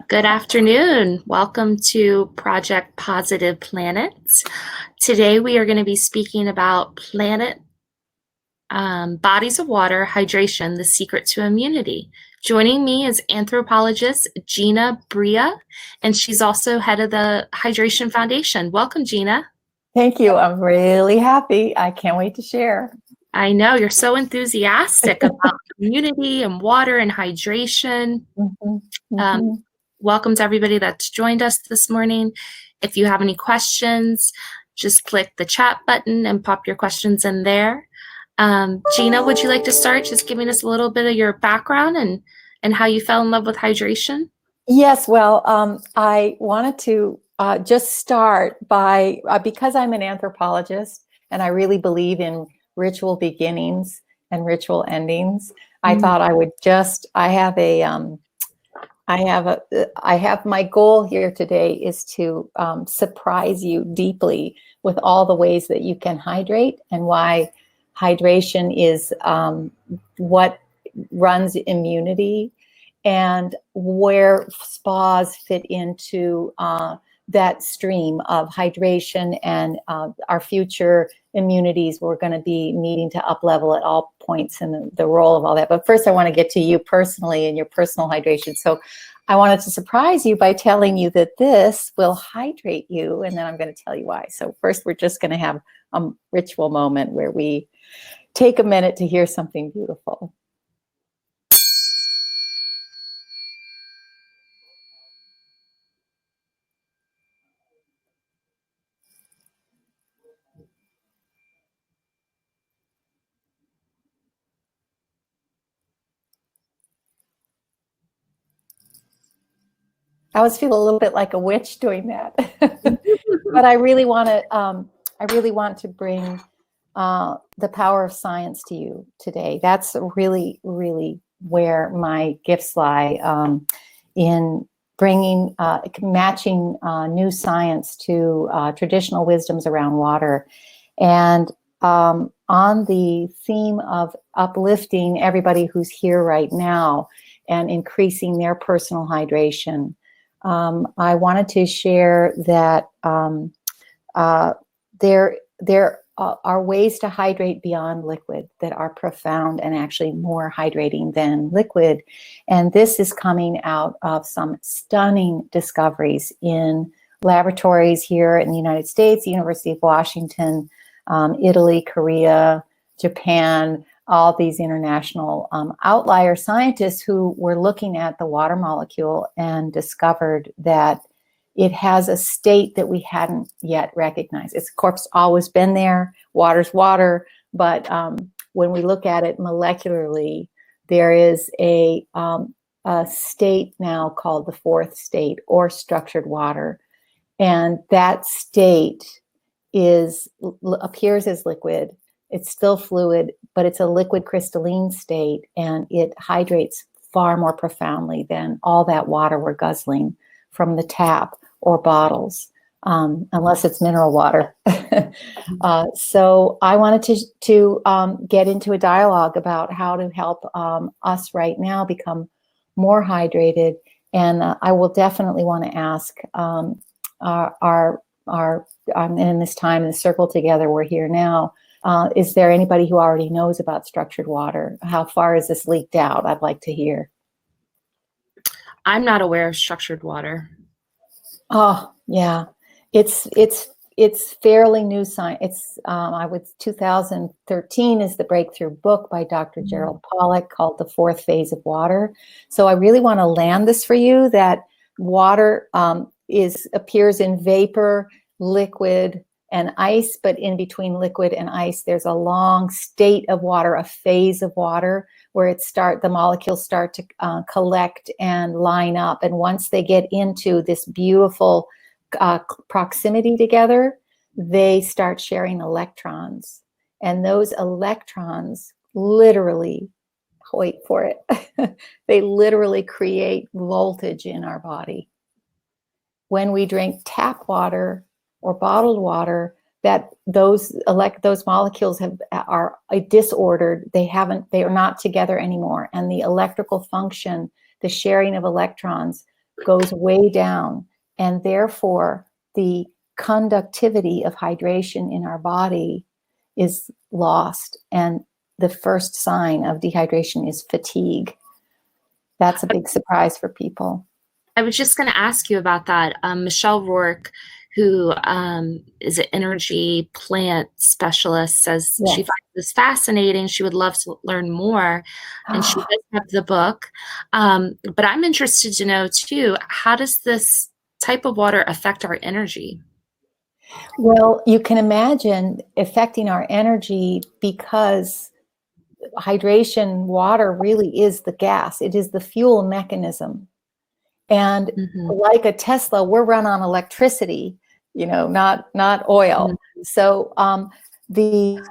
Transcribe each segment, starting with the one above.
Good afternoon. Welcome to Project Positive Planet. Today we are going to be speaking about planet bodies of water, hydration, the secret to immunity. Joining me is anthropologist Gina Bria, and she's also head of the Hydration Foundation. Welcome, Gina. Thank you. I'm really happy. I can't wait to share. I know you're so enthusiastic about community and water and hydration. Welcome to everybody that's joined us this morning. If you have any questions, just click the chat button and pop your questions in there. Gina, would you like to start just giving us a little bit of your background and how you fell in love with hydration? Yes, well, I wanted to just start by, because I'm an anthropologist and I really believe in ritual beginnings and ritual endings, I thought I would just, I have my goal here today is to surprise you deeply with all the ways that you can hydrate and why hydration is what runs immunity and where spas fit into that stream of hydration and our future immunities. We're going to be needing to up level at all points in the role of all that. But first I want to get to you personally and your personal hydration. So I wanted to surprise you by telling you that this will hydrate you, and then I'm going to tell you why. So first we're just going to have a ritual moment where we take a minute to hear something beautiful. I always feel a little bit like a witch doing that, but I really want to bring the power of science to you today. That's really, really where my gifts lie, in bringing, matching new science to traditional wisdoms around water. And on the theme of uplifting everybody who's here right now and increasing their personal hydration, I wanted to share that there are ways to hydrate beyond liquid that are profound and actually more hydrating than liquid. And this is coming out of some stunning discoveries in laboratories here in the United States, University of Washington, Italy, Korea, Japan, all these international outlier scientists who were looking at the water molecule and discovered that it has a state that we hadn't yet recognized. It's, of course, always been there. Water's water. But when we look at it molecularly, there is a state now called the fourth state, or structured water. And that state appears as liquid. It's still fluid, but it's a liquid crystalline state, and it hydrates far more profoundly than all that water we're guzzling from the tap or bottles, unless it's mineral water. So I wanted to get into a dialogue about how to help us right now become more hydrated. And I will definitely want to ask our in this time in the circle together, we're here now. Is there anybody who already knows about structured water? How far is this leaked out? I'd like to hear. I'm not aware of structured water. Oh, yeah. It's fairly new science. It's 2013 is the breakthrough book by Dr. Gerald Pollack called The Fourth Phase of Water. So I really want to land this for you, that water appears in vapor, liquid, and ice, but in between liquid and ice, there's a long state of water, a phase of water, where the molecules start to collect and line up. And once they get into this beautiful proximity together, they start sharing electrons. And those electrons literally, wait for it, they literally create voltage in our body. When we drink tap water or bottled water, that those molecules are disordered. They are not together anymore, and the electrical function, the sharing of electrons, goes way down, and therefore the conductivity of hydration in our body is lost. And the first sign of dehydration is fatigue. That's a big surprise for people. I was just going to ask you about that. Michelle Rourke, who is an energy plant specialist, says Yes. she finds this fascinating. She would love to learn more. And she does have the book. But I'm interested to know, too, how does this type of water affect our energy? Well, you can imagine affecting our energy because hydration, water really is the gas. It is the fuel mechanism. And like a Tesla, we're run on electricity, not oil. So the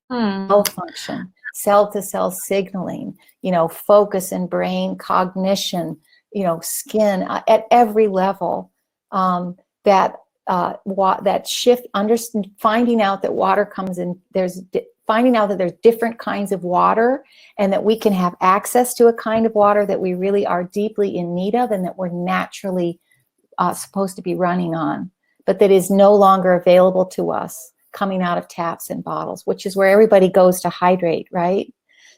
cell function, cell-to-cell signaling, focus and brain cognition, skin at every level, that shift, finding out that water comes in, finding out that there's different kinds of water, and that we can have access to a kind of water that we really are deeply in need of, and that we're naturally supposed to be running on, but that is no longer available to us coming out of taps and bottles, which is where everybody goes to hydrate, right?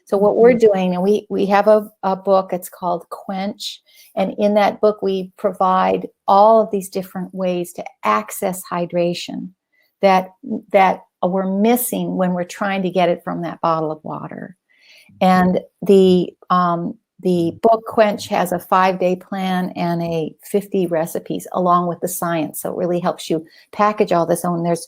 So what we're doing, and we have a book, it's called Quench, and in that book we provide all of these different ways to access hydration that we're missing when we're trying to get it from that bottle of water. And the book Quench has a 5-day plan and 50 recipes along with the science. So it really helps you package all this. And there's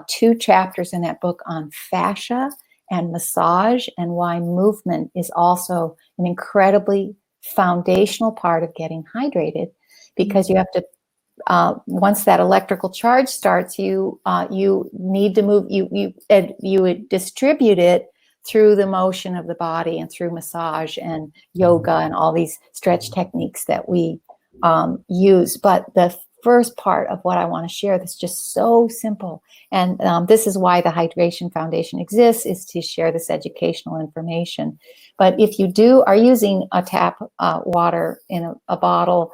2 chapters in that book on fascia and massage, and why movement is also an incredibly foundational part of getting hydrated, because you have to, once that electrical charge starts, you need to move, you would distribute it through the motion of the body and through massage and yoga and all these stretch techniques that we use. But the first part of what I want to share that's just so simple, and this is why the Hydration Foundation exists, is to share this educational information. But if you are using a tap water in a bottle,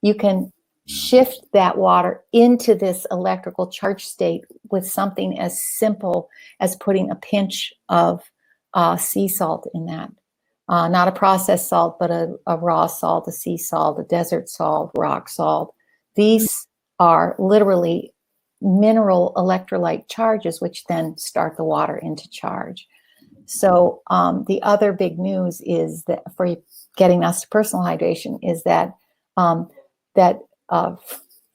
you can shift that water into this electrical charge state with something as simple as putting a pinch of sea salt in that. Not a processed salt, but a raw salt, a sea salt, a desert salt, rock salt. These are literally mineral electrolyte charges, which then start the water into charge. So the other big news is that for getting us to personal hydration is that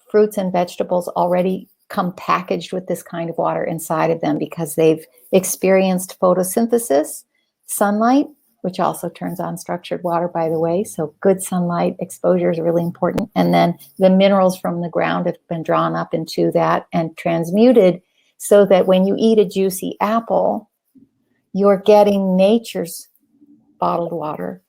fruits and vegetables already come packaged with this kind of water inside of them, because they've experienced photosynthesis, sunlight, which also turns on structured water, by the way. So good sunlight exposure is really important. And then the minerals from the ground have been drawn up into that and transmuted, so that when you eat a juicy apple, you're getting nature's bottled water.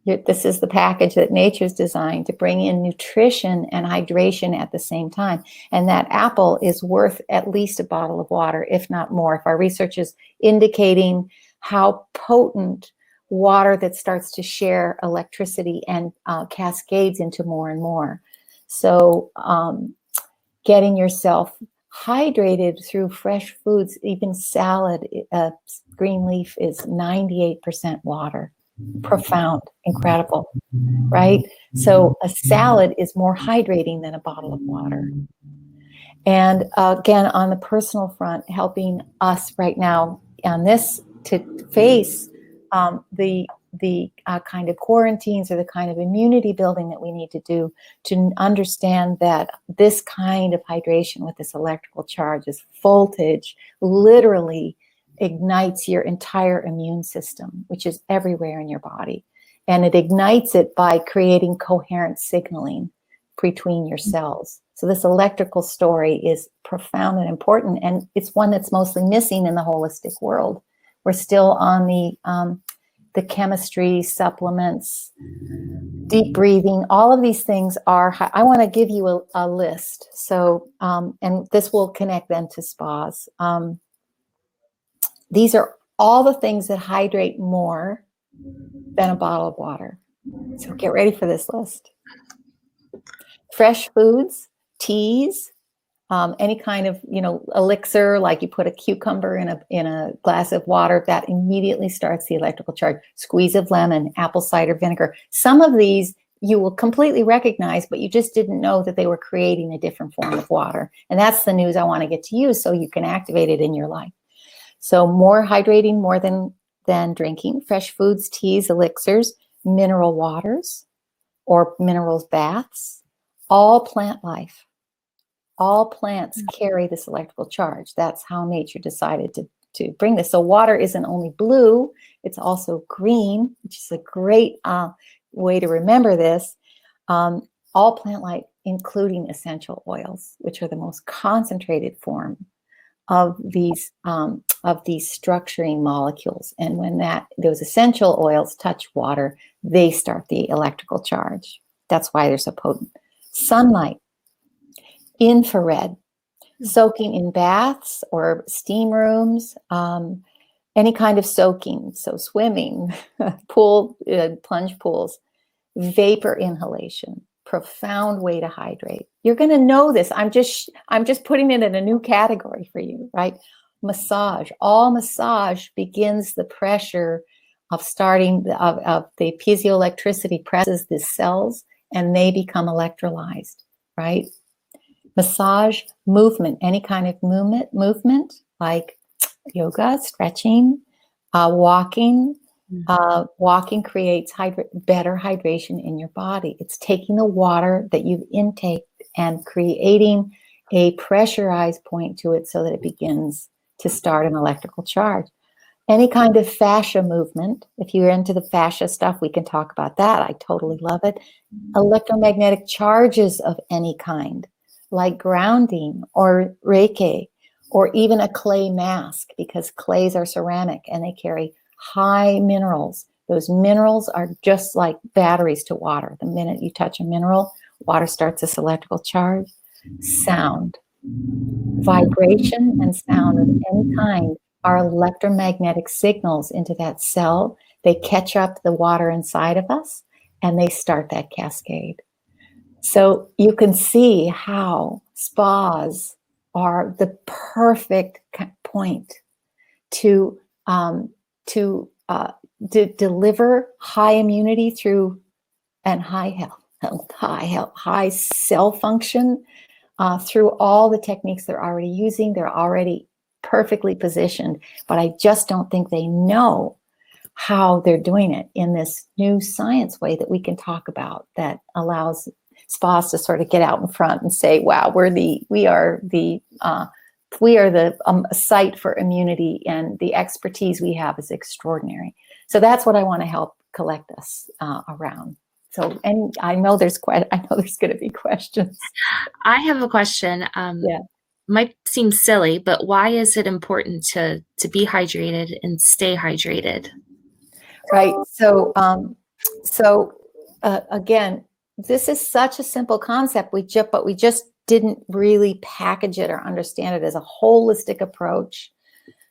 This is the package that nature's designed to bring in nutrition and hydration at the same time. And that apple is worth at least a bottle of water, if not more. If our research is indicating how potent water that starts to share electricity and cascades into more and more. So getting yourself hydrated through fresh foods, even salad, green leaf is 98% water. Profound, incredible, right? So a salad is more hydrating than a bottle of water. And again, on the personal front, helping us right now on this to face the kind of quarantines or the kind of immunity building that we need to do to understand that this kind of hydration with this electrical charge, this voltage, literally ignites your entire immune system, which is everywhere in your body. And it ignites it by creating coherent signaling between your cells. So this electrical story is profound and important, and it's one that's mostly missing in the holistic world. We're still on the chemistry, supplements, deep breathing, all of these things are, I want to give you a list. So, and this will connect then to spas. These are all the things that hydrate more than a bottle of water. So get ready for this list. Fresh foods, teas, any kind of, elixir, like you put a cucumber in a glass of water, that immediately starts the electrical charge. Squeeze of lemon, apple cider vinegar. Some of these you will completely recognize, but you just didn't know that they were creating a different form of water. And that's the news I want to get to you so you can activate it in your life. So more hydrating, more than drinking. Fresh foods, teas, elixirs, mineral waters or minerals baths, all plant life. All plants carry this electrical charge. That's how nature decided to bring this. So water isn't only blue, it's also green, which is a great way to remember this. All plant life, including essential oils, which are the most concentrated form of these structuring molecules. And when those essential oils touch water, they start the electrical charge. That's why they're so potent. Sunlight, infrared, soaking in baths or steam rooms, any kind of soaking, so swimming, plunge pools, vapor inhalation, profound way to hydrate. You're going to know this. I'm just putting it in a new category for you, right? Massage. All massage begins the pressure of the piezoelectricity presses the cells and they become electrolyzed, right? Massage, movement, any kind of movement like yoga, stretching, walking. Walking creates better hydration in your body. It's taking the water that you've intaked and creating a pressurized point to it so that it begins to start an electrical charge. Any kind of fascia movement. If you're into the fascia stuff, we can talk about that. I totally love it. Electromagnetic charges of any kind, like grounding or Reiki, or even a clay mask, because clays are ceramic and they carry high minerals. Those minerals are just like batteries to water. The minute you touch a mineral, water starts this electrical charge. Sound, vibration and sound of any kind are electromagnetic signals into that cell. They catch up the water inside of us and they start that cascade. So you can see how spas are the perfect point to deliver high immunity through and high health, high cell function through all the techniques they're already using. They're already perfectly positioned, but I just don't think they know how they're doing it in this new science way that we can talk about that allows spas to sort of get out in front and say, wow, we are the site for immunity, and the expertise we have is extraordinary. So that's what I want to help collect us around. So, and I know there's going to be questions. I have a question. Yeah. Might seem silly, but why is it important to be hydrated and stay hydrated? Right. So, again, this is such a simple concept. But we just didn't really package it or understand it as a holistic approach.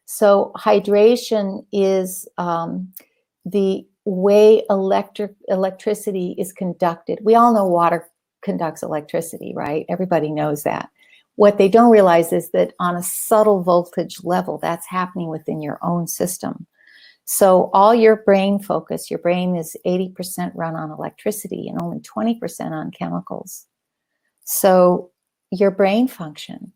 So hydration is the way electricity is conducted. We all know water conducts electricity, right? Everybody knows that. What they don't realize is that on a subtle voltage level, that's happening within your own system. So all your brain focus, your brain is 80% run on electricity and only 20% on chemicals. So your brain function,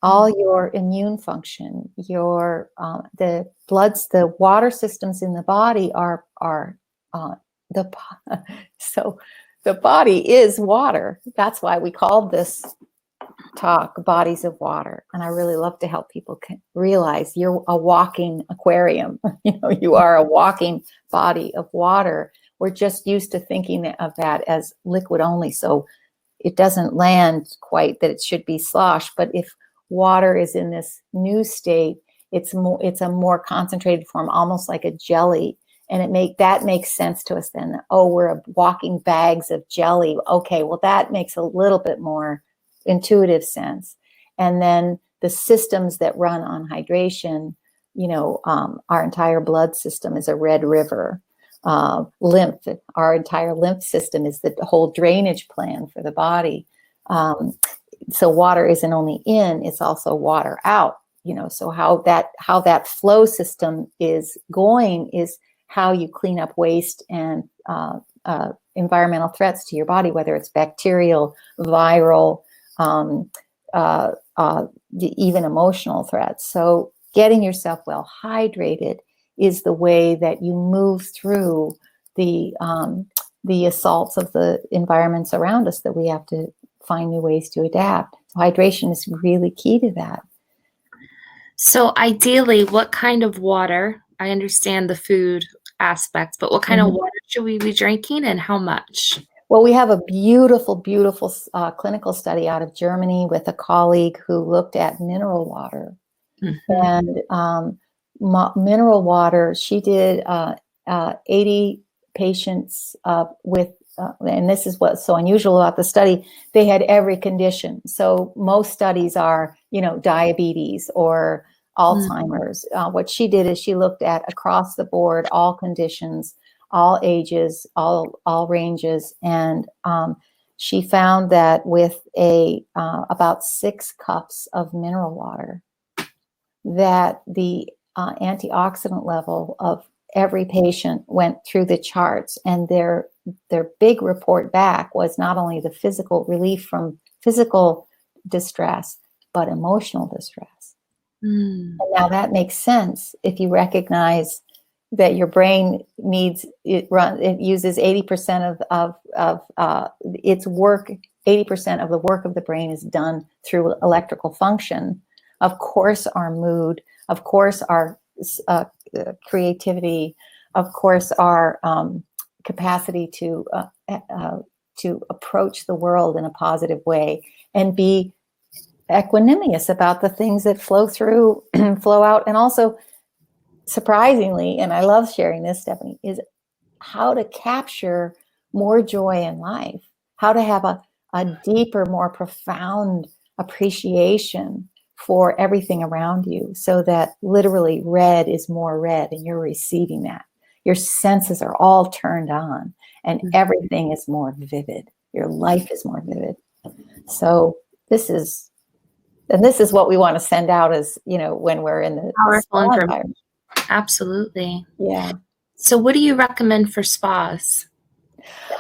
all your immune function, your the water systems in the body are so the body is water. That's why we called this talk Bodies of Water. And I really love to help people realize you're a walking aquarium. You are a walking body of water. We're just used to thinking of that as liquid only. So it doesn't land quite that it should be slosh. But if water is in this new state, it's a more concentrated form, almost like a jelly. And that makes sense to us then. Oh, we're walking bags of jelly. Okay, well, that makes a little bit more intuitive sense. And then the systems that run on hydration, our entire blood system is a red river. Lymph, our entire lymph system is the whole drainage plan for the body. So water isn't only in, it's also water out. So how that flow system is going is how you clean up waste and environmental threats to your body, whether it's bacterial, viral, even emotional threats. So getting yourself well hydrated is the way that you move through the assaults of the environments around us that we have to find new ways to adapt. So hydration is really key to that. So ideally, what kind of water? I understand the food aspect, but what kind of water should we be drinking and how much? Well, we have a beautiful, beautiful clinical study out of Germany with a colleague who looked at mineral water. And mineral water, she did 80 patients with, and this is what's so unusual about the study, they had every condition. So most studies are, diabetes or Alzheimer's. What she did is she looked at across the board, all conditions, all ages, all ranges. And she found that with about 6 cups of mineral water, that the antioxidant level of every patient went through the charts, and their big report back was not only the physical relief from physical distress, but emotional distress. And now that makes sense if you recognize that your brain it uses 80% of its work. 80% of the work of the brain is done through electrical function. Of course, our mood, of course, our creativity, of course, our capacity to approach the world in a positive way and be equanimous about the things that flow through, flow out. And also, surprisingly, and I love sharing this, Stephanie, is how to capture more joy in life, how to have a deeper, more profound appreciation for everything around you, so that literally red is more red and you're receiving that. Your senses are all turned on and everything is more vivid. Your life is more vivid. So this is what we want to send out as, when we're in the powerful spa information. Absolutely. Yeah. So what do you recommend for spas?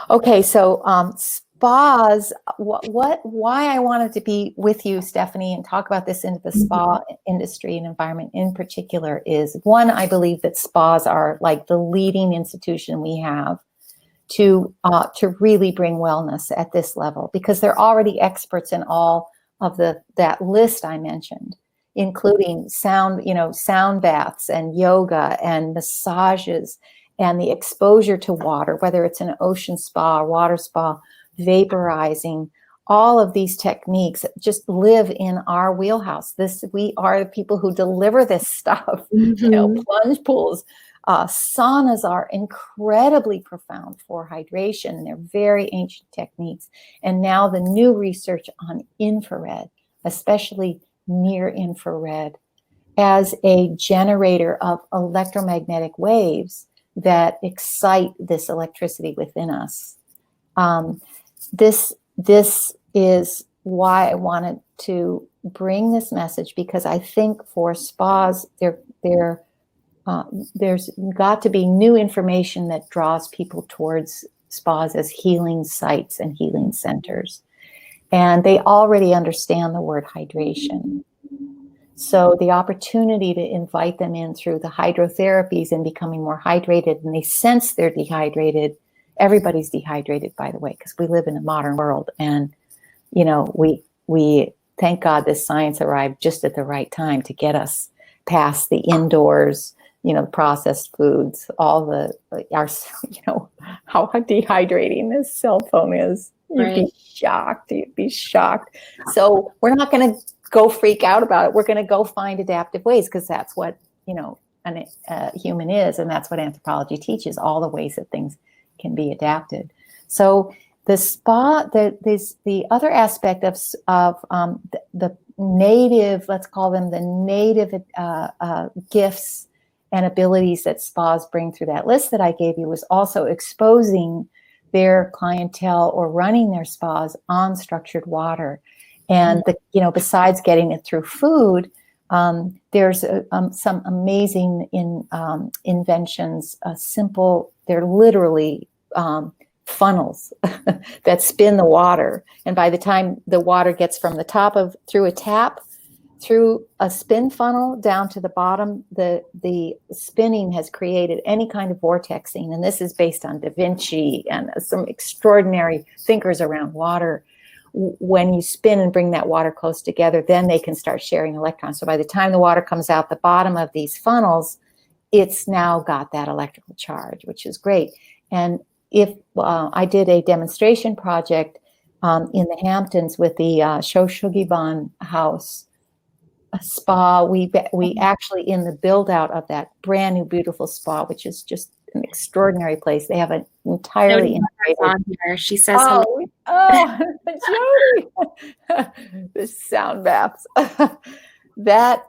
Okay, so spas, why I wanted to be with you, Stephanie, and talk about this into the spa industry and environment in particular is, one, I believe that spas are like the leading institution we have to really bring wellness at this level, because they're already experts in all of that list I mentioned, including sound baths and yoga and massages and the exposure to water, whether it's an ocean spa, water spa, vaporizing. All of these techniques just live in our wheelhouse. We are the people who deliver this stuff. Plunge pools, saunas are incredibly profound for hydration, and they're very ancient techniques. And now the new research on infrared, especially near infrared, as a generator of electromagnetic waves that excite this electricity within us. This is why I wanted to bring this message, because I think for spas, there's got to be new information that draws people towards spas as healing sites and healing centers. And they already understand the word hydration. So the opportunity to invite them in through the hydrotherapies and becoming more hydrated, and they sense they're dehydrated. Everybody's dehydrated, by the way, because we live in a modern world. And, we thank God this science arrived just at the right time to get us past the indoors, processed foods, how dehydrating this cell phone is. You'd be shocked. So we're not going to go freak out about it. We're going to go find adaptive ways, because that's what, a human is, and that's what anthropology teaches, all the ways that things can be adapted. So the spa, the other aspect of the native, let's call them the native gifts and abilities that spas bring through that list that I gave you, was also exposing their clientele or running their spas on structured water. And besides getting it through food, there's some amazing inventions. Simple, they're literally funnels that spin the water. And by the time the water gets from the top through a tap, through a spin funnel down to the bottom, the spinning has created any kind of vortexing. And this is based on Da Vinci and some extraordinary thinkers around water. When you spin and bring that water close together, then they can start sharing electrons. So by the time the water comes out the bottom of these funnels, it's now got that electrical charge, which is great. And if I did a demonstration project in the Hamptons with the Shoshugiban House, a spa. We actually, in the build out of that brand new beautiful spa, which is just an extraordinary place. They have an entirely integrated. On here. She says, "Oh, Jody, the sound baths." That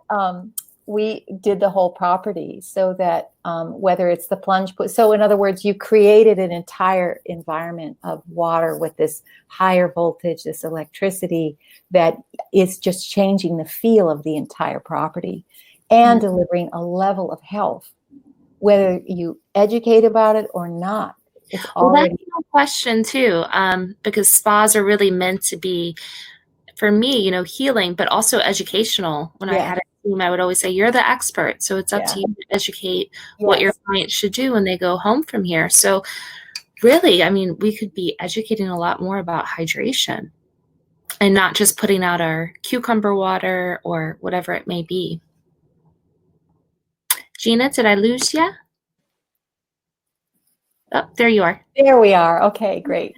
we did the whole property so that whether it's the plunge pool. So in other words, you created an entire environment of water with this higher voltage, this electricity that is just changing the feel of the entire property and delivering a level of health, whether you educate about it or not. It's already that's no question too, because spas are really meant to be, for me, healing, but also educational. When I had a team, I would always say, you're the expert. So it's up to you to educate what your clients should do when they go home from here. So really, we could be educating a lot more about hydration and not just putting out our cucumber water or whatever it may be. Gina, did I lose you? Oh, there you are. There we are. Okay, great.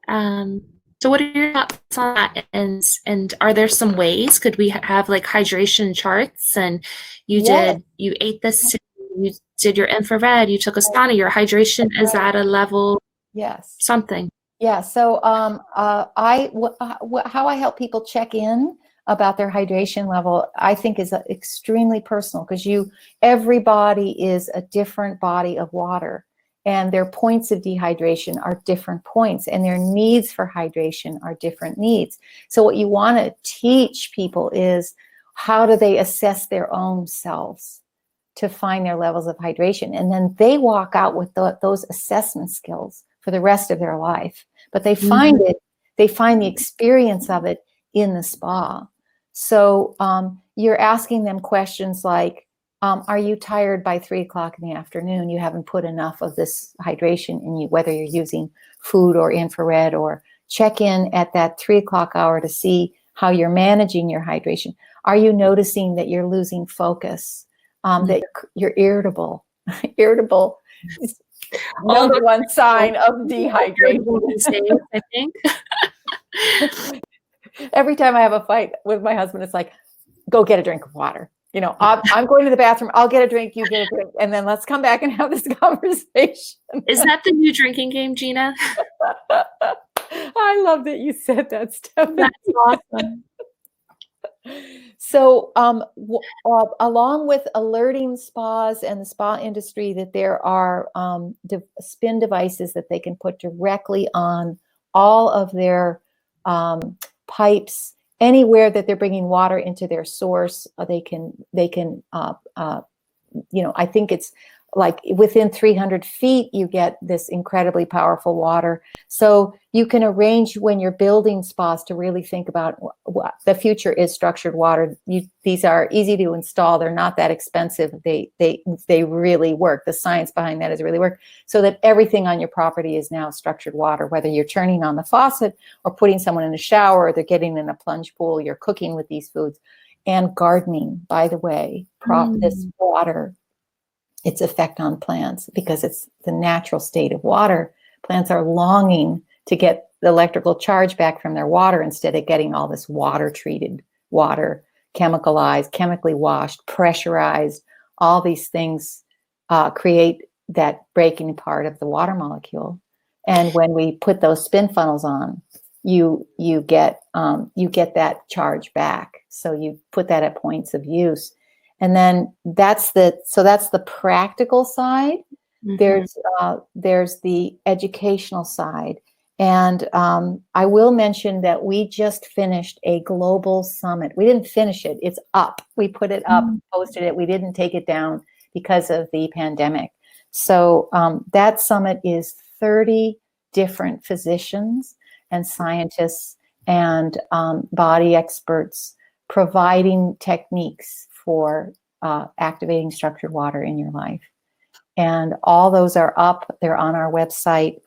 So what are your thoughts on that? And are there some ways? Could we have like hydration charts? And you ate this, you did your infrared, you took a sauna, your hydration is at a level, something. Yeah. So how I help people check in about their hydration level, I think is extremely personal, because everybody is a different body of water. And their points of dehydration are different points, and their needs for hydration are different needs. So what you want to teach people is, how do they assess their own selves to find their levels of hydration? And then they walk out with those assessment skills for the rest of their life. But they find they find the experience of it in the spa. So you're asking them questions like, are you tired by 3 o'clock in the afternoon? You haven't put enough of this hydration in you, whether you're using food or infrared, or check in at that 3 o'clock hour to see how you're managing your hydration. Are you noticing that you're losing focus, that you're irritable? Irritable is number one sign of dehydration. I think. Every time I have a fight with my husband, it's like, go get a drink of water. I'm going to the bathroom. I'll get a drink. You get a drink. And then let's come back and have this conversation. Is that the new drinking game, Gina? I love that you said that, Stephanie. That's awesome. So along with alerting spas and the spa industry that there are spin devices that they can put directly on all of their pipes, anywhere that they're bringing water into their source, they can I think it's like within 300 feet, you get this incredibly powerful water. So you can arrange, when you're building spas, to really think about what the future is. Structured water. These are easy to install. They're not that expensive. They really work. The science behind that is really work. So that everything on your property is now structured water, whether you're turning on the faucet or putting someone in a shower, or they're getting in a plunge pool, you're cooking with these foods. And gardening, by the way, this water, its effect on plants, because it's the natural state of water. Plants are longing to get the electrical charge back from their water, instead of getting all this water treated water, chemically washed, pressurized, all these things create that breaking part of the water molecule. And when we put those spin funnels on, you get that charge back. So you put that at points of use. And then that's the practical side. Mm-hmm. There's the educational side. And I will mention that we just finished a global summit. We didn't finish it. It's up. We put it up, posted it. We didn't take it down because of the pandemic. So that summit is 30 different physicians and scientists and body experts providing techniques for activating structured water in your life. And all those are up. They're on our website.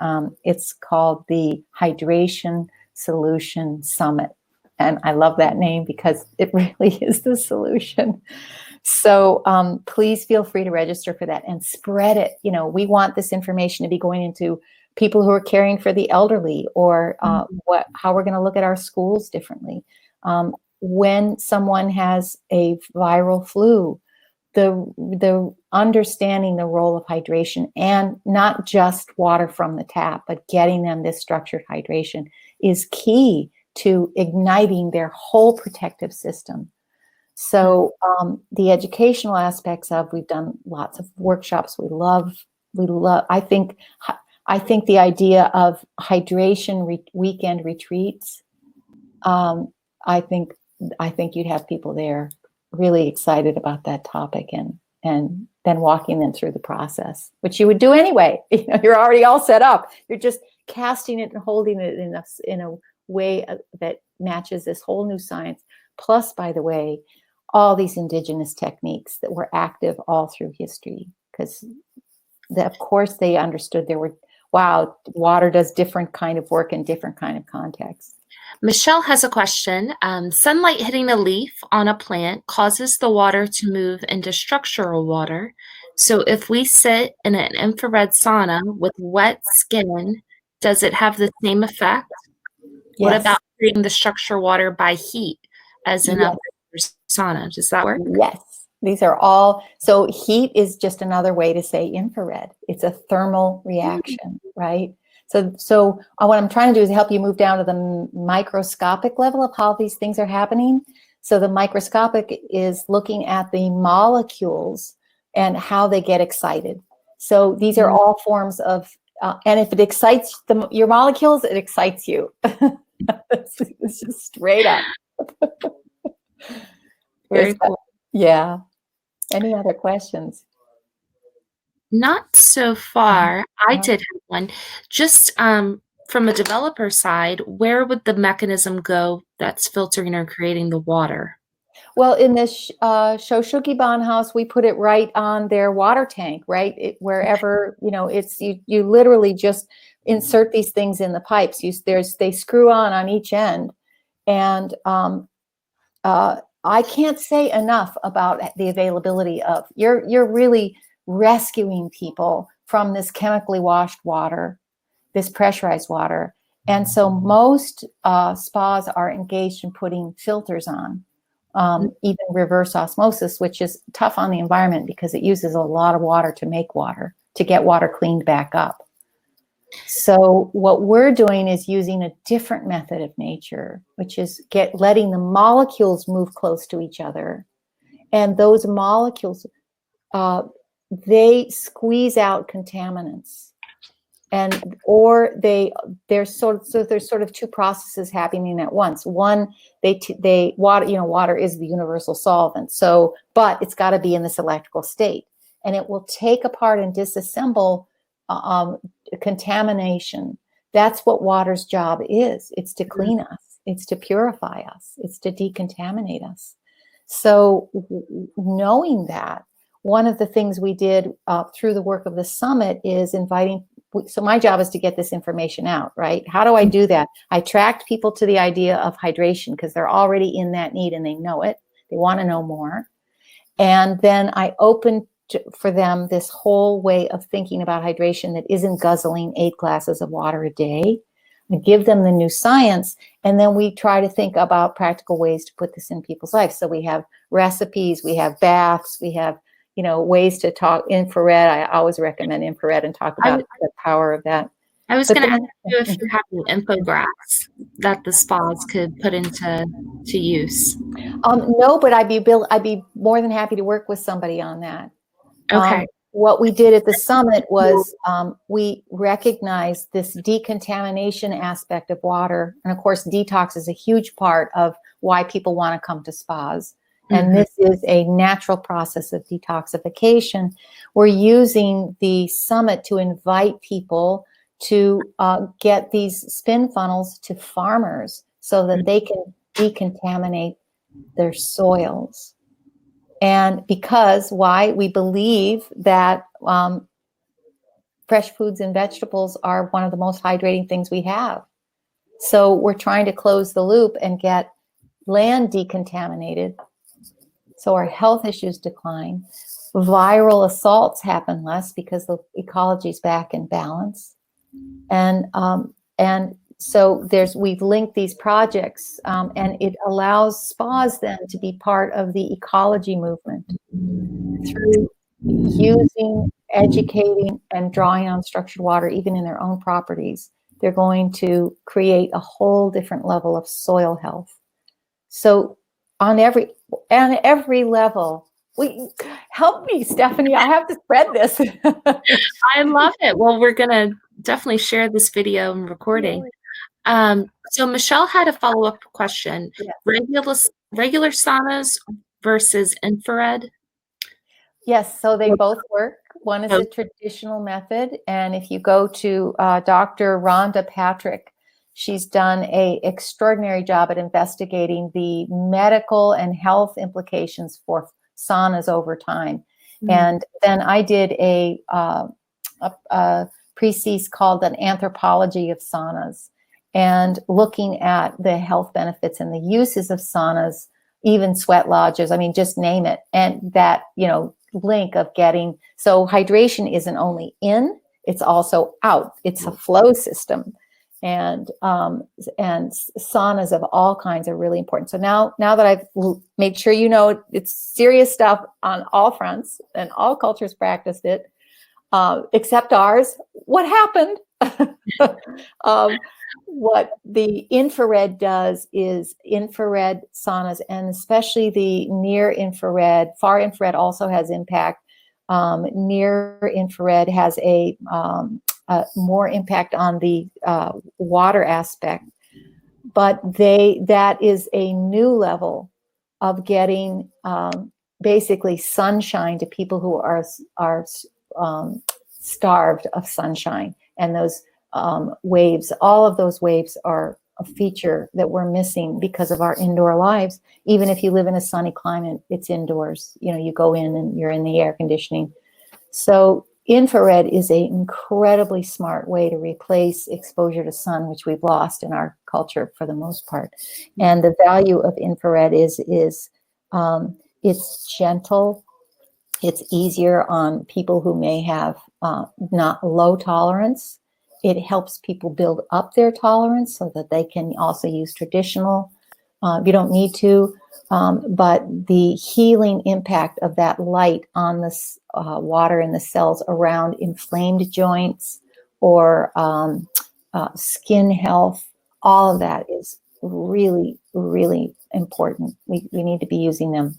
It's called the Hydration Solution Summit. And I love that name because it really is the solution. So please feel free to register for that and spread it. You know, we want this information to be going into people who are caring for the elderly, or how we're going to look at our schools differently. When someone has a viral flu, the understanding the role of hydration, and not just water from the tap, but getting them this structured hydration is key to igniting their whole protective system. So the educational aspects we've done lots of workshops. We love, I think the idea of hydration weekend retreats, I think you'd have people there really excited about that topic, and then walking them through the process, which you would do anyway. You know, you're already all set up. You're just casting it and holding it in a way that matches this whole new science. Plus, by the way, all these indigenous techniques that were active all through history, because of course they understood water does different kind of work in different kind of contexts. Michelle has a question. Sunlight hitting a leaf on a plant causes the water to move into structural water. So if we sit in an infrared sauna with wet skin, does it have the same effect? Yes. What about creating the structure water by heat as in a sauna? Does that work? Yes. These are all, so heat is just another way to say infrared. It's a thermal reaction, right? So what I'm trying to do is help you move down to the microscopic level of how these things are happening. So the microscopic is looking at the molecules and how they get excited. So these are all forms of, and if it excites your molecules, it excites you. It's just straight up. Very cool. Yeah. Any other questions? Not so far. I did have one. Just from a developer side, where would the mechanism go that's filtering or creating the water? Well, in this Shoshuki House, we put it right on their water tank, right? Wherever, you know, it's you literally just insert these things in the pipes. They screw on each end, and I can't say enough about the availability of, you're really rescuing people from this chemically washed water, this pressurized water. And so most spas are engaged in putting filters on, even reverse osmosis, which is tough on the environment because it uses a lot of water to make water, to get water cleaned back up. So what we're doing is using a different method of nature, which is letting the molecules move close to each other. And those molecules, they squeeze out contaminants. There's sort of two processes happening at once. One, water is the universal solvent. So, but it's got to be in this electrical state, and it will take apart and disassemble contamination. That's what water's job is. It's to clean us. It's to purify us. It's to decontaminate us. So knowing that, one of the things we did through the work of the summit is so my job is to get this information out, right? How do I do that? I attract people to the idea of hydration because they're already in that need and they know it. They want to know more. And then I open for them this whole way of thinking about hydration that isn't guzzling 8 glasses of water a day. I give them the new science, and then we try to think about practical ways to put this in people's lives. So we have recipes, we have baths, we have, ways to talk infrared. I always recommend infrared and talk about the power of that. I was going to ask you if you have any infographics that the spas could put into use. No, but I'd be more than happy to work with somebody on that. Okay. What we did at the summit was we recognized this decontamination aspect of water. And of course, detox is a huge part of why people want to come to spas. And this is a natural process of detoxification. We're using the summit to invite people to get these spin funnels to farmers so that they can decontaminate their soils. And because why? We believe that fresh foods and vegetables are one of the most hydrating things we have. So we're trying to close the loop and get land decontaminated so our health issues decline. Viral assaults happen less because the ecology is back in balance. And so we've linked these projects, and it allows spas then to be part of the ecology movement through using, educating, and drawing on structured water, even in their own properties. They're going to create a whole different level of soil health. So on every level, help me, Stephanie. I have to spread this. I love it. Well, we're going to definitely share this video and recording. So Michelle had a follow-up question. Yes. Regular saunas versus infrared? Yes, so they both work. One is a traditional method, and if you go to Dr. Rhonda Patrick, she's done an extraordinary job at investigating the medical and health implications for saunas over time. And then I did a thesis called An Anthropology of Saunas, and looking at the health benefits and the uses of saunas, even sweat lodges, I mean, just name it. And that, link of getting, so hydration isn't only in, it's also out. It's a flow system. And saunas of all kinds are really important. So now that I've made sure it's serious stuff on all fronts and all cultures practiced it, except ours. What happened? What the infrared does is infrared saunas, and especially the near infrared, far infrared also has impact. Near infrared has a more impact on the water aspect, but that is a new level of getting basically sunshine to people who are starved of sunshine. And those waves, all of those waves are a feature that we're missing because of our indoor lives. Even if you live in a sunny climate, it's indoors. You go in and you're in the air conditioning. So infrared is an incredibly smart way to replace exposure to sun, which we've lost in our culture for the most part. And the value of infrared is it's gentle. It's easier on people who may have not low tolerance. It helps people build up their tolerance so that they can also use traditional. You don't need to, but the healing impact of that light on the water in the cells around inflamed joints or skin health, all of that is really, really important. We need to be using them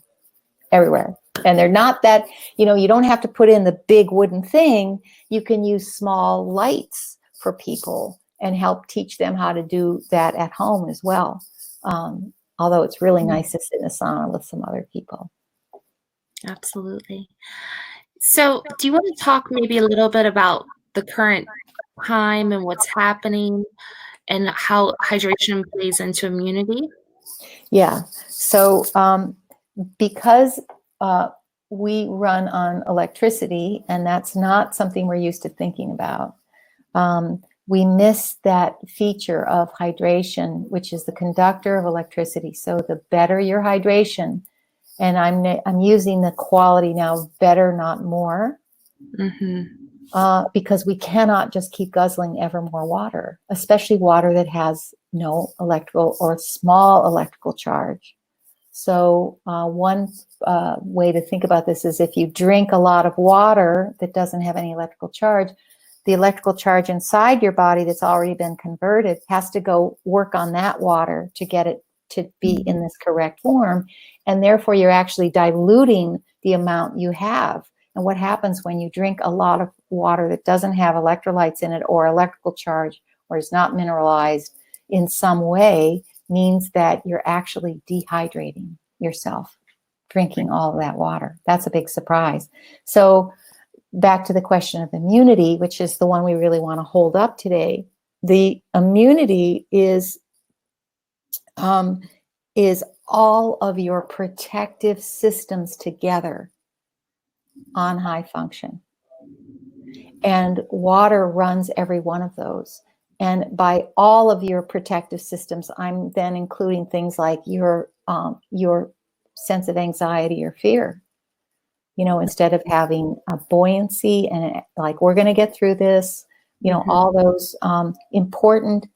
everywhere. And they're not that, you don't have to put in the big wooden thing. You can use small lights for people and help teach them how to do that at home as well. Although it's really nice to sit in a sauna with some other people. Absolutely. So do you want to talk maybe a little bit about the current time and what's happening and how hydration plays into immunity? Yeah. So because we run on electricity, and that's not something we're used to thinking about, we miss that feature of hydration, which is the conductor of electricity. So the better your hydration, and I'm using the quality now, better, not more, because we cannot just keep guzzling ever more water, especially water that has no electrical or small electrical charge. So one way to think about this is if you drink a lot of water that doesn't have any electrical charge, the electrical charge inside your body that's already been converted has to go work on that water to get it to be in this correct form. And therefore, you're actually diluting the amount you have. And what happens when you drink a lot of water that doesn't have electrolytes in it or electrical charge or is not mineralized in some way means that you're actually dehydrating yourself, drinking all of that water. That's a big surprise. So back to the question of immunity, which is the one we really want to hold up today. The immunity is all of your protective systems together on high function. And water runs every one of those. And by all of your protective systems, I'm then including things like your sense of anxiety or fear. You know, instead of having a buoyancy and like, we're going to get through this, you know, all those important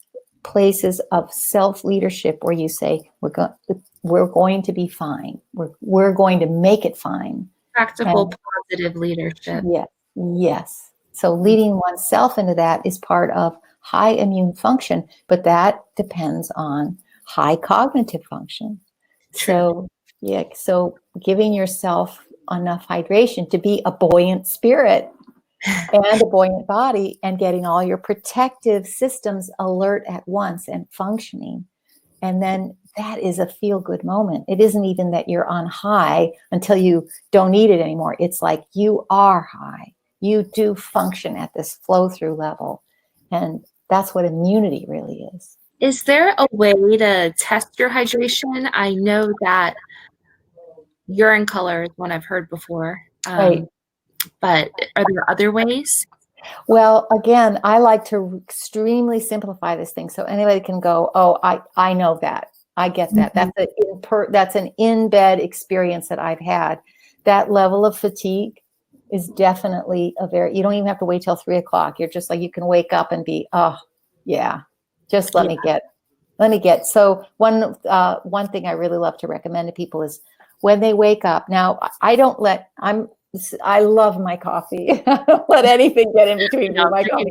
places of self-leadership where you say, we're going to be fine. We're going to make it fine. Practical, positive leadership. Yes. Yes. So leading oneself into that is part of high immune function, but that depends on high cognitive function. True. So giving yourself enough hydration to be a buoyant spirit and a buoyant body and getting all your protective systems alert at once and functioning. And then that is a feel-good moment. It isn't even that you're on high until you don't need it anymore. It's like you are high. You do function at this flow-through level. And that's what immunity really is. Is there a way to test your hydration? I know that urine color is one I've heard before. Right. But are there other ways? Well, again, I like to extremely simplify this thing so anybody can go, oh, I know that. I get that. That's an in-bed experience that I've had. That level of fatigue is definitely you don't even have to wait till 3 o'clock. You're just like, you can wake up and be, oh, yeah, just let me get. So one thing I really love to recommend to people is when they wake up. Now, I love my coffee. I don't let anything get in between me and my coffee.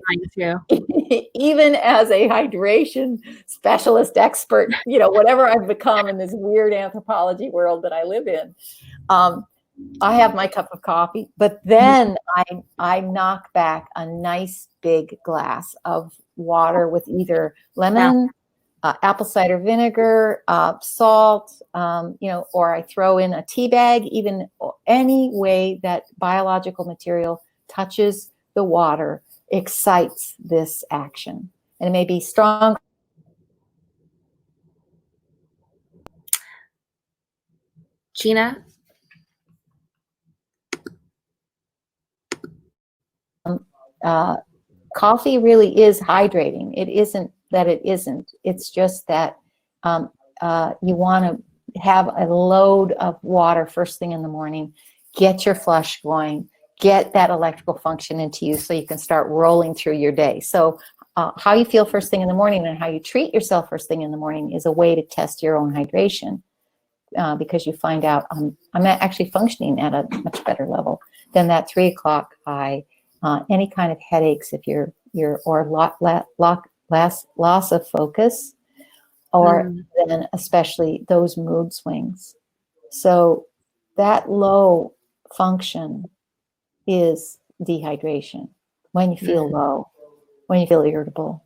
Even as a hydration specialist, expert, you know, whatever I've become in this weird anthropology world that I live in, I have my cup of coffee, but then I knock back a nice big glass of water with either lemon, apple cider vinegar, salt, you know, or I throw in a tea bag, even any way that biological material touches the water excites this action. And it may be strong. Gina? Coffee really is hydrating. It isn't that it isn't. It's just that you want to have a load of water first thing in the morning, get your flush going, get that electrical function into you so you can start rolling through your day. So how you feel first thing in the morning and how you treat yourself first thing in the morning is a way to test your own hydration because you find out I'm actually functioning at a much better level than that 3 o'clock high. Any kind of headaches if you're or loss of focus, or then especially those mood swings. So that low function is dehydration when you feel low, when you feel irritable.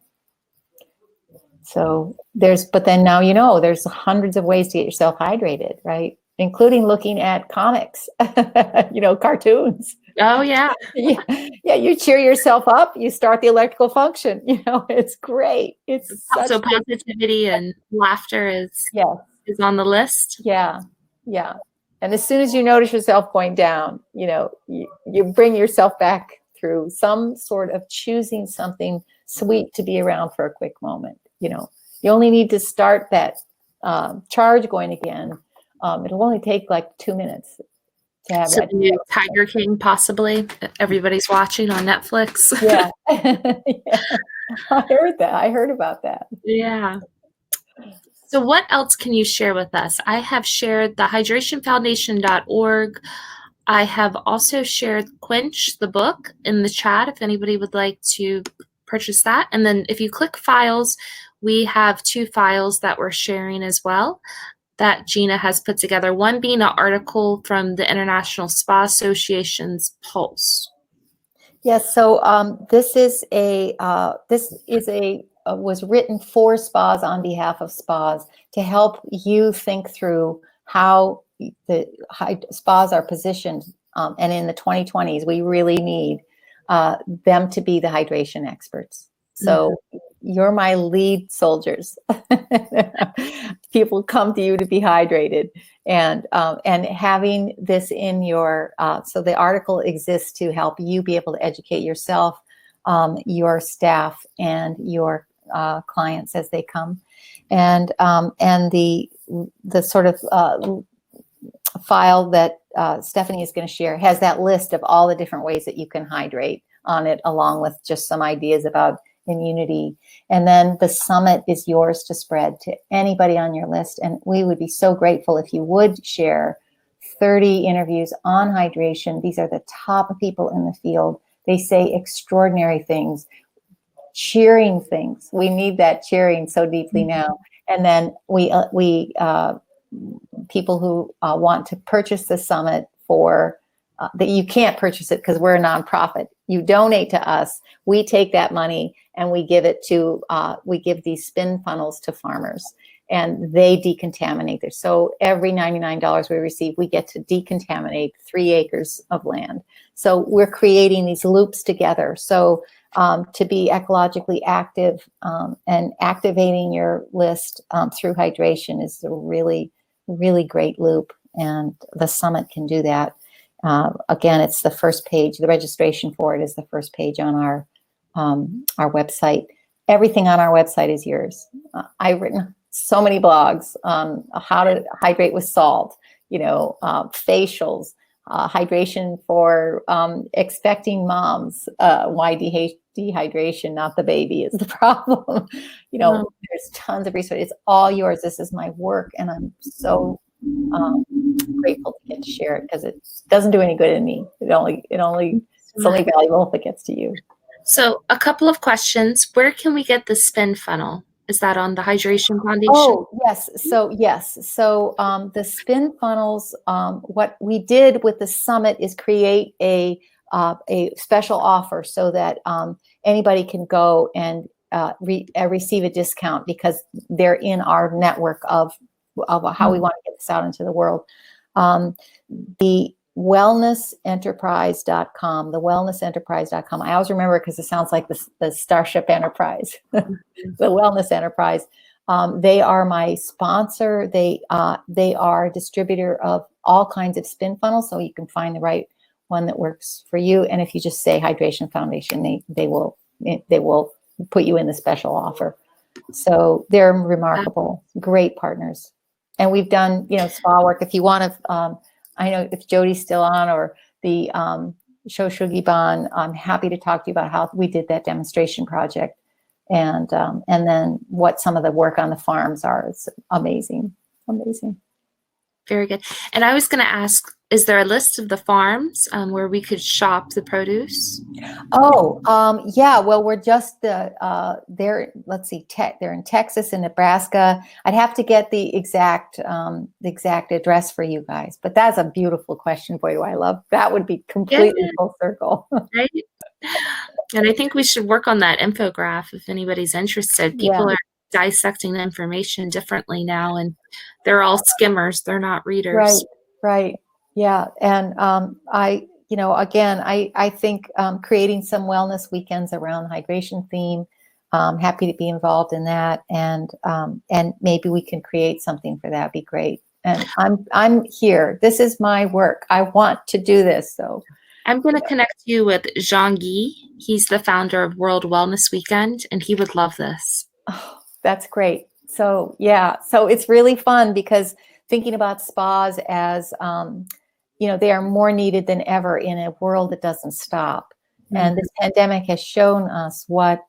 So but then now, you know, there's hundreds of ways to get yourself hydrated, right? Including looking at comics, you know, cartoons. Oh, yeah. Yeah, you cheer yourself up, you start the electrical function. You know, it's great. So positivity and laughter is on the list. Yeah. And as soon as you notice yourself going down, you know, you bring yourself back through some sort of choosing something sweet to be around for a quick moment. You know, you only need to start that charge going again. It'll only take like 2 minutes. So the new Tiger King, possibly. Everybody's watching on Netflix. Yeah. Yeah. I heard about that. Yeah. So what else can you share with us? I have shared the hydrationfoundation.org. I have also shared Quench, the book, in the chat if anybody would like to purchase that. And then if you click files, we have 2 files that we're sharing as well that Gina has put together. One being an article from the International Spa Association's Pulse. Yes. So this is a was written for spas on behalf of spas to help you think through how the spas are positioned. And in the 2020s, we really need them to be the hydration experts. So you're my lead soldiers. People come to you to be hydrated, and having this in your so the article exists to help you be able to educate yourself, your staff, and your clients as they come, and the sort of file that Stephanie is going to share has that list of all the different ways that you can hydrate on it, along with just some ideas about immunity. And then the summit is yours to spread to anybody on your list. And we would be so grateful if you would share 30 interviews on hydration. These are the top people in the field. They say extraordinary things, cheering things. We need that cheering so deeply now. And then we people who want to purchase the summit for that you can't purchase it because we're a nonprofit. You donate to us. We take that money and we give it to, we give these spin funnels to farmers, and they decontaminate there. So every $99 we receive, we get to decontaminate 3 acres of land. So we're creating these loops together. So to be ecologically active and activating your list through hydration is a really, really great loop. And the summit can do that. Again, it's the first page. The registration for it is the first page on our website. Everything on our website is yours. I've written so many blogs on how to hydrate with salt, facials, hydration for expecting moms, why dehydration, not the baby, is the problem. There's tons of research. It's all yours. This is my work, and I'm so grateful to get to share it because it doesn't do any good in me. It's only valuable if it gets to you. So a couple of questions. Where can we get the spin funnel? Is that on the Hydration Foundation? Oh, yes. So the spin funnels, what we did with the summit is create a special offer so that anybody can go and receive a discount because they're in our network of how we want to get this out into the world. The wellnessenterprise.com, I always remember it because it sounds like the Starship Enterprise, the Wellness Enterprise. They are my sponsor. They are a distributor of all kinds of spin funnels, so you can find the right one that works for you. And if you just say Hydration Foundation, they will put you in the special offer. So they're remarkable, great partners. And we've done, spa work. If you want to, I know if Jody's still on, or the Shoshugiban, I'm happy to talk to you about how we did that demonstration project, and then what some of the work on the farms are. It's amazing. Very good. And I was going to ask, is there a list of the farms where we could shop the produce? Oh, yeah. Well, we're just they're, let's see, they're in Texas and Nebraska. I'd have to get the exact address for you guys, but that's a beautiful question. Boy, do I love that. Would be completely full circle. Right. And I think we should work on that infographic if anybody's interested. People are dissecting the information differently now, and they're all skimmers. They're not readers. Right. Yeah. And I think creating some wellness weekends around the hydration theme, happy to be involved in that. And maybe we can create something for that. Be great. And I'm here. This is my work. I want to do this. So I'm going to connect you with Jean-Guy. He's the founder of World Wellness Weekend, and he would love this. Oh, that's great. So, yeah. So it's really fun because thinking about spas as, they are more needed than ever in a world that doesn't stop. Mm-hmm. And this pandemic has shown us what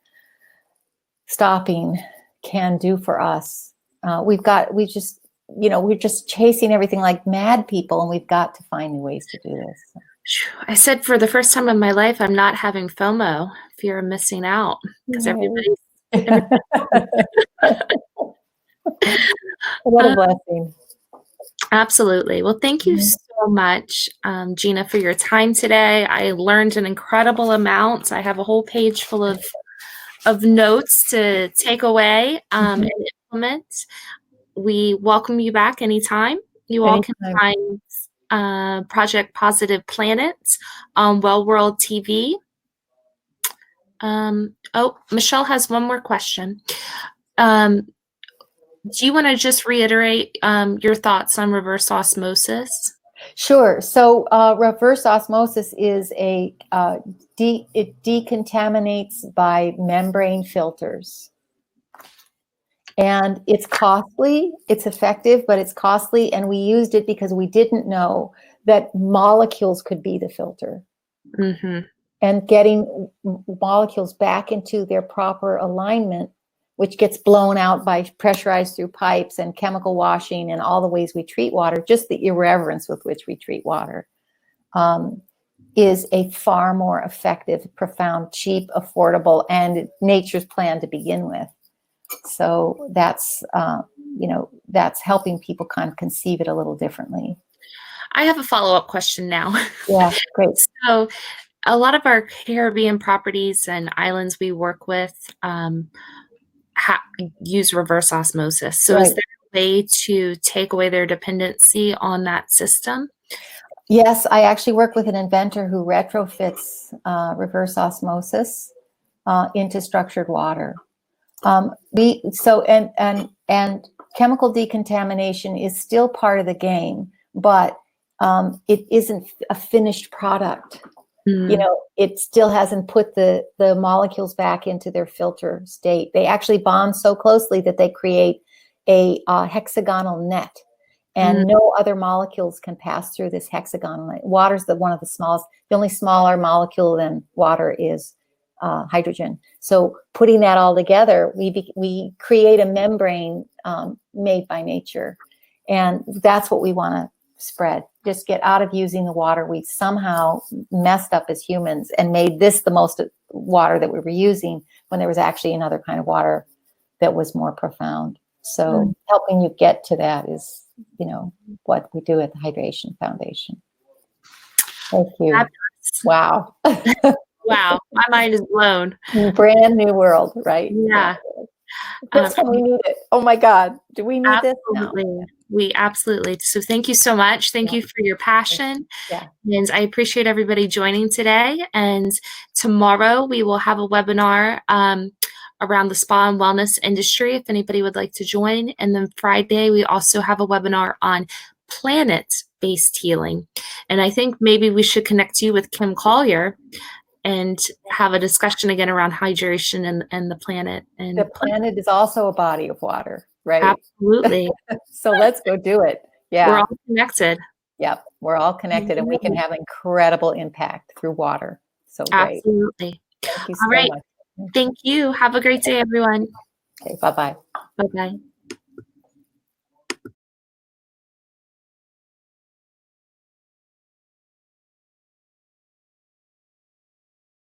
stopping can do for us. we're just chasing everything like mad people, and we've got to find new ways to do this. I said for the first time in my life, I'm not having FOMO, fear of missing out, because everybody's. What a blessing. Absolutely. Well, thank you so much, Gina, for your time today. I learned an incredible amount. I have a whole page full of notes to take away and implement. We welcome you back anytime. You all can find Project Positive Planet on Well World TV. Oh, Michelle has one more question. Do you want to just reiterate your thoughts on reverse osmosis? Sure. So reverse osmosis is it decontaminates by membrane filters. And it's costly, it's effective, but it's costly. And we used it because we didn't know that molecules could be the filter. And getting molecules back into their proper alignment, which gets blown out by pressurized through pipes and chemical washing and all the ways we treat water, just the irreverence with which we treat water, is a far more effective, profound, cheap, affordable, and nature's plan to begin with. So that's, that's helping people kind of conceive it a little differently. I have a follow-up question now. Yeah, great. So a lot of our Caribbean properties and islands we work with use reverse osmosis. So is there a way to take away their dependency on that system? Yes, I actually work with an inventor who retrofits reverse osmosis into structured water. And chemical decontamination is still part of the game, but it isn't a finished product. It still hasn't put the molecules back into their filter state. They actually bond so closely that they create a hexagonal net, and no other molecules can pass through this hexagonal net. Water's one of the smallest. The only smaller molecule than water is hydrogen. So putting that all together, we create a membrane made by nature, and that's what we want to spread. Just get out of using the water we somehow messed up as humans and made this the most water that we were using, when there was actually another kind of water that was more profound. So helping you get to that is, what we do at the Hydration Foundation. Thank you. Wow. Wow, my mind is blown. Brand new world, right? Yeah. That's when we need it. Oh my God, do we need this now? We absolutely. So thank you so much. Thank you for your passion. Yeah. And I appreciate everybody joining today. And tomorrow we will have a webinar around the spa and wellness industry, if anybody would like to join. And then Friday, we also have a webinar on planet-based healing. And I think maybe we should connect you with Kim Collier and have a discussion again around hydration and the planet. And the planet is also a body of water, right? Absolutely. So let's go do it. Yeah. We're all connected. Yep. We're all connected, and we can have incredible impact through water. So great. Absolutely. Thank you all so right. much. Thank you. Have a great day, everyone. Okay. Bye-bye. Bye-bye.